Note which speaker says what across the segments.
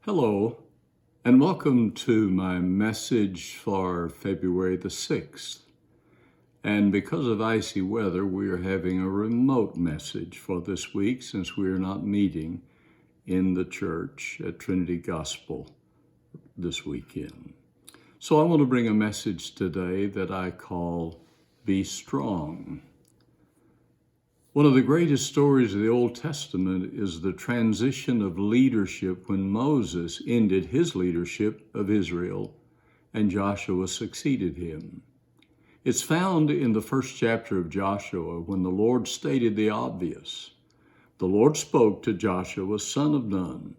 Speaker 1: Hello, and welcome to my message for February the 6th. And because of icy weather, we are having a remote message for this week since we are not meeting in the church at Trinity Gospel this weekend. So I want to bring a message today that I call Be Strong. One of the greatest stories of the Old Testament is the transition of leadership when Moses ended his leadership of Israel and Joshua succeeded him. It's found in the first chapter of Joshua when the Lord stated the obvious. The Lord spoke to Joshua, son of Nun,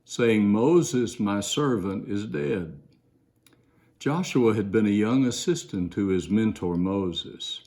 Speaker 1: saying, "Moses, my servant, is dead." Joshua had been a young assistant to his mentor Moses.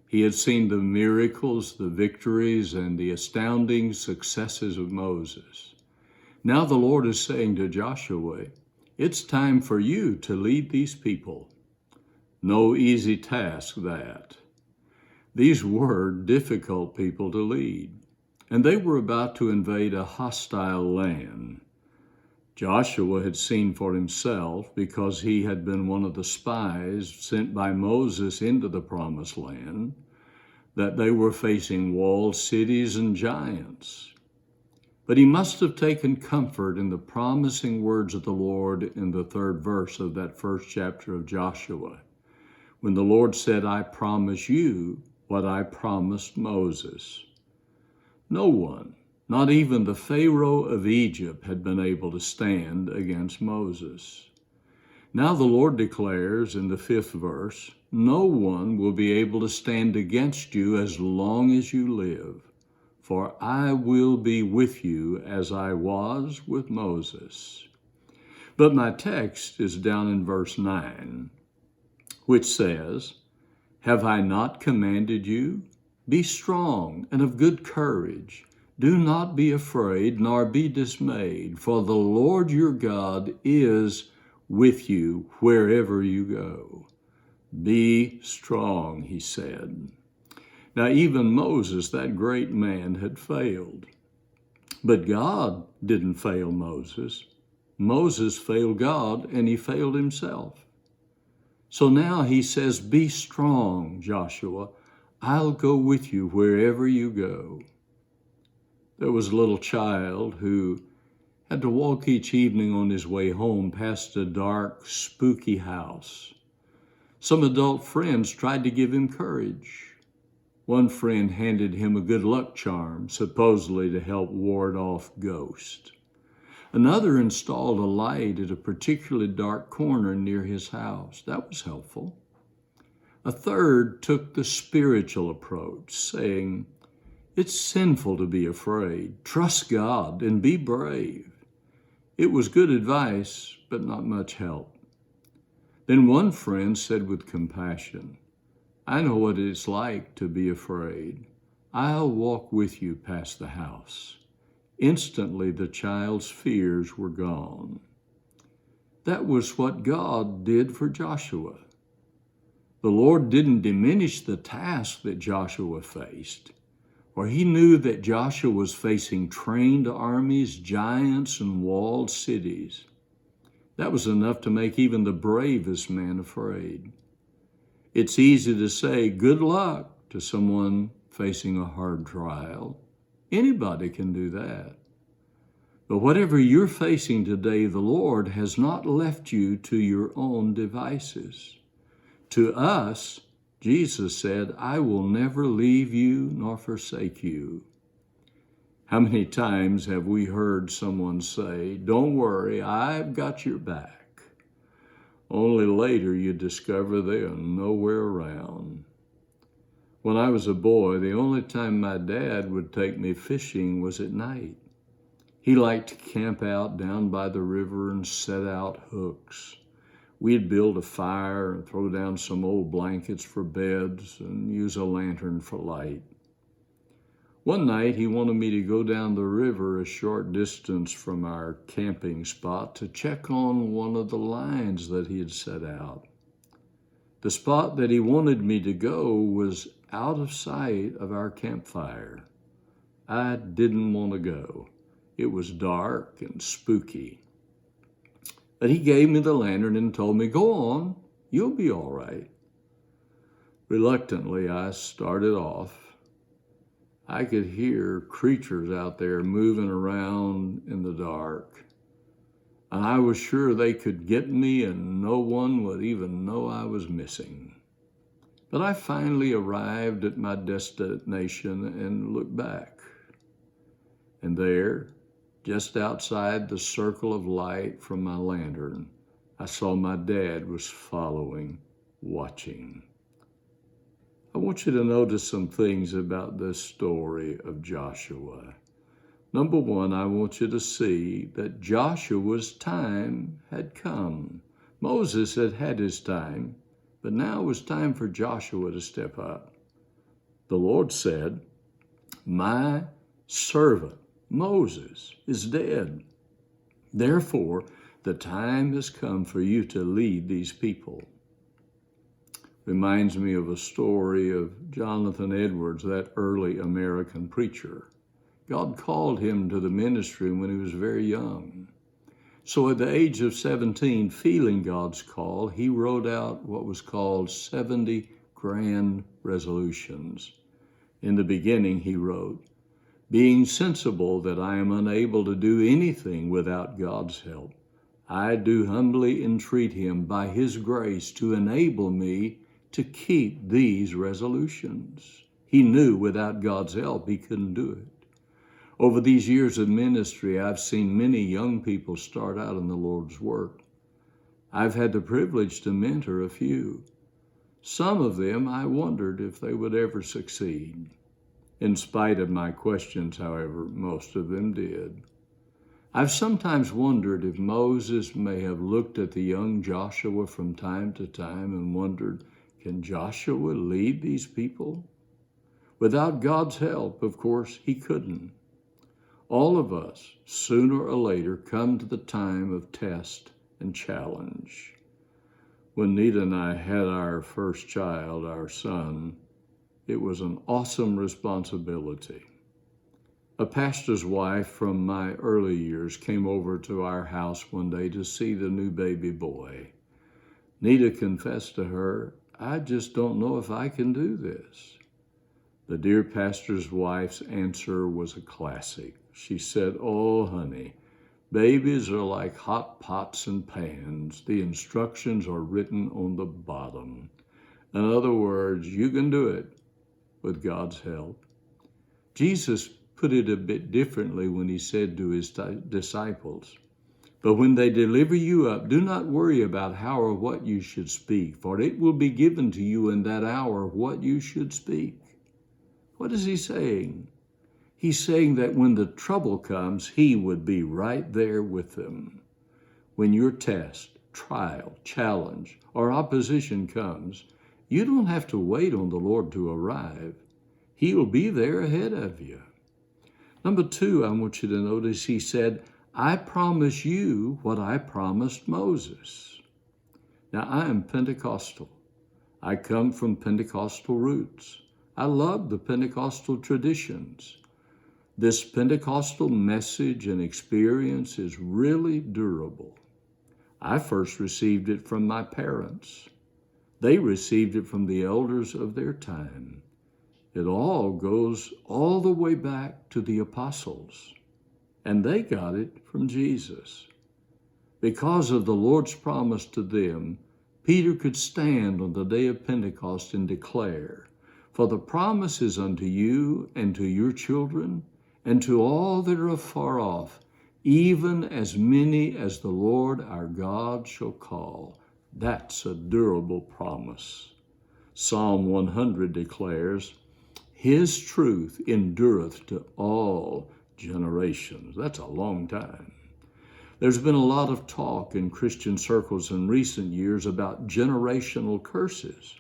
Speaker 1: He had seen the miracles, the victories, and the astounding successes of Moses. Now the Lord is saying to Joshua, "It's time for you to lead these people." No easy task that. These were difficult people to lead, and they were about to invade a hostile land. Joshua had seen for himself, because he had been one of the spies sent by Moses into the promised land, that they were facing walled cities and giants. But he must have taken comfort in the promising words of the Lord in the 3rd verse of that first chapter of Joshua, when the Lord said, "I promise you what I promised Moses." No one, not even the Pharaoh of Egypt, had been able to stand against Moses. Now the Lord declares in the 5th verse, "No one will be able to stand against you as long as you live, for I will be with you as I was with Moses." But my text is down in verse 9, which says, "Have I not commanded you? Be strong and of good courage. Do not be afraid, nor be dismayed, for the Lord your God is with you wherever you go." Be strong, he said. Now, even Moses, that great man, had failed. But God didn't fail Moses. Moses failed God, and he failed himself. So now he says, "Be strong, Joshua. I'll go with you wherever you go." There was a little child who had to walk each evening on his way home past a dark, spooky house. Some adult friends tried to give him courage. One friend handed him a good luck charm, supposedly to help ward off ghosts. Another installed a light at a particularly dark corner near his house. That was helpful. A third took the spiritual approach, saying, "It's sinful to be afraid. Trust God and be brave." It was good advice, but not much help. Then one friend said with compassion, "I know what it's like to be afraid. I'll walk with you past the house." Instantly, the child's fears were gone. That was what God did for Joshua. The Lord didn't diminish the task that Joshua faced, for he knew that Joshua was facing trained armies, giants, and walled cities. That was enough to make even the bravest man afraid. It's easy to say good luck to someone facing a hard trial. Anybody can do that. But whatever you're facing today, the Lord has not left you to your own devices. To us, Jesus said, "I will never leave you nor forsake you." How many times have we heard someone say, "Don't worry, I've got your back"? Only later you discover they are nowhere around. When I was a boy, the only time my dad would take me fishing was at night. He liked to camp out down by the river and set out hooks. We'd build a fire and throw down some old blankets for beds and use a lantern for light. One night, he wanted me to go down the river a short distance from our camping spot to check on one of the lines that he had set out. The spot that he wanted me to go was out of sight of our campfire. I didn't want to go. It was dark and spooky. But he gave me the lantern and told me, "Go on, you'll be all right." Reluctantly, I started off. I could hear creatures out there moving around in the dark. And I was sure they could get me and no one would even know I was missing. But I finally arrived at my destination and looked back. And there, just outside the circle of light from my lantern, I saw my dad was following, watching. I want you to notice some things about this story of Joshua. Number one, I want you to see that Joshua's time had come. Moses had had his time, but now it was time for Joshua to step up. The Lord said, "My servant Moses is dead. Therefore, the time has come for you to lead these people." Reminds me of a story of Jonathan Edwards, that early American preacher. God called him to the ministry when he was very young. So at the age of 17, feeling God's call, he wrote out what was called 70 grand resolutions. In the beginning, he wrote, "Being sensible that I am unable to do anything without God's help, I do humbly entreat him by his grace to enable me to keep these resolutions." He knew without God's help he couldn't do it. Over these years of ministry, I've seen many young people start out in the Lord's work. I've had the privilege to mentor a few. Some of them, I wondered if they would ever succeed. In spite of my questions, however, most of them did. I've sometimes wondered if Moses may have looked at the young Joshua from time to time and wondered, can Joshua lead these people? Without God's help, of course, he couldn't. All of us, sooner or later, come to the time of test and challenge. When Nita and I had our first child, our son, it was an awesome responsibility. A pastor's wife from my early years came over to our house one day to see the new baby boy. Nita confessed to her, "I just don't know if I can do this." The dear pastor's wife's answer was a classic. She said, "Oh, honey, babies are like hot pots and pans. The instructions are written on the bottom. In other words, you can do it with God's help." Jesus put it a bit differently when he said to his disciples, "But when they deliver you up, do not worry about how or what you should speak, for it will be given to you in that hour what you should speak." What is he saying? He's saying that when the trouble comes, he would be right there with them. When your test, trial, challenge, or opposition comes, you don't have to wait on the Lord to arrive. He'll be there ahead of you. Number two, I want you to notice he said, "I promise you what I promised Moses." Now, I am Pentecostal. I come from Pentecostal roots. I love the Pentecostal traditions. This Pentecostal message and experience is really durable. I first received it from my parents. They received it from the elders of their time. It all goes all the way back to the apostles, and they got it from Jesus. Because of the Lord's promise to them, Peter could stand on the day of Pentecost and declare, "For the promise is unto you and to your children, and to all that are afar off, even as many as the Lord our God shall call." That's a durable promise. Psalm 100 declares, "His truth endureth to all generations." That's a long time. There's been a lot of talk in Christian circles in recent years about generational curses.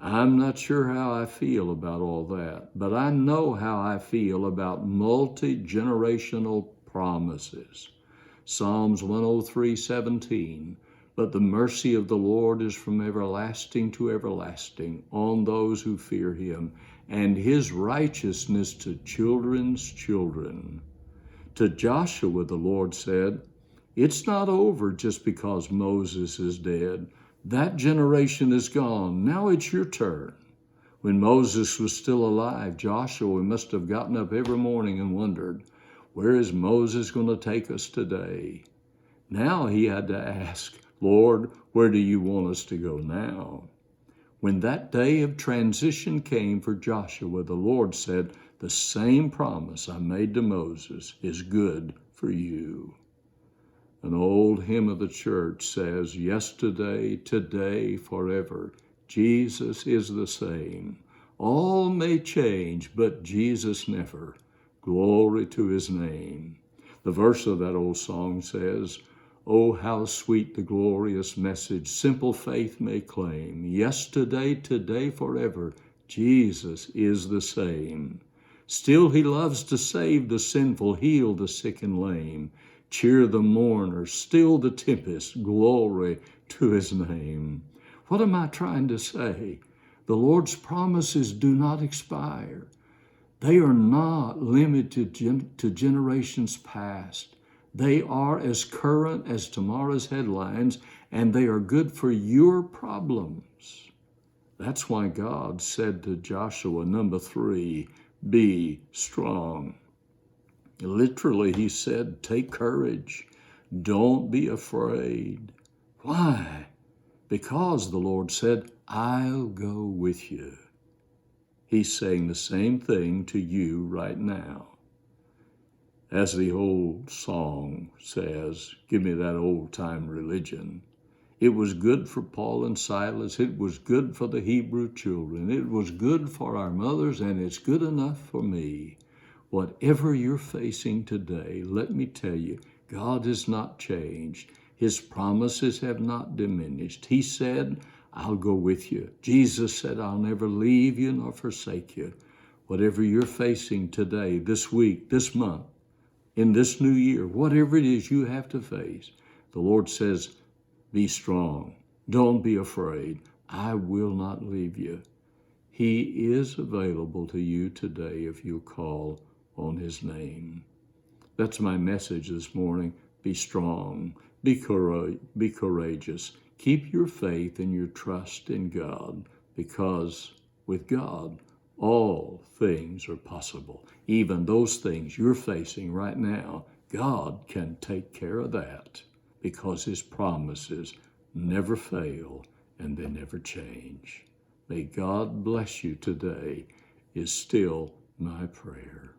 Speaker 1: I'm not sure how I feel about all that, but I know how I feel about multi-generational promises. Psalms 103:17, "But the mercy of the Lord is from everlasting to everlasting on those who fear him, and his righteousness to children's children." To Joshua, the Lord said, It's not over just because Moses is dead. That generation is gone. Now it's your turn. When Moses was still alive, Joshua must have gotten up every morning and wondered, where is Moses going to take us today? Now he had to ask, Lord, where do you want us to go now? When that day of transition came for Joshua, the Lord said, the same promise I made to Moses is good for you. An old hymn of the church says, yesterday, today, forever, Jesus is the same. All may change, but Jesus never. Glory to his name. The verse of that old song says, oh, how sweet the glorious message simple faith may claim. Yesterday, today, forever, Jesus is the same. Still he loves to save the sinful, heal the sick and lame, cheer the mourner, still the tempest, glory to his name. What am I trying to say? The Lord's promises do not expire. They are not limited to generations past. They are as current as tomorrow's headlines, and they are good for your problems. That's why God said to Joshua, number 3, be strong. Literally, he said, take courage. Don't be afraid. Why? Because the Lord said, I'll go with you. He's saying the same thing to you right now. As the old song says, give me that old-time religion. It was good for Paul and Silas. It was good for the Hebrew children. It was good for our mothers, and it's good enough for me. Whatever you're facing today, let me tell you, God has not changed. His promises have not diminished. He said, I'll go with you. Jesus said, I'll never leave you nor forsake you. Whatever you're facing today, this week, this month, in this new year, whatever it is you have to face, the Lord says, be strong. Don't be afraid. I will not leave you. He is available to you today if you call on his name. That's my message this morning. Be strong. Be courageous. Keep your faith and your trust in God, because with God, all things are possible. Even those things you're facing right now, God can take care of that, because his promises never fail and they never change. May God bless you today is still my prayer.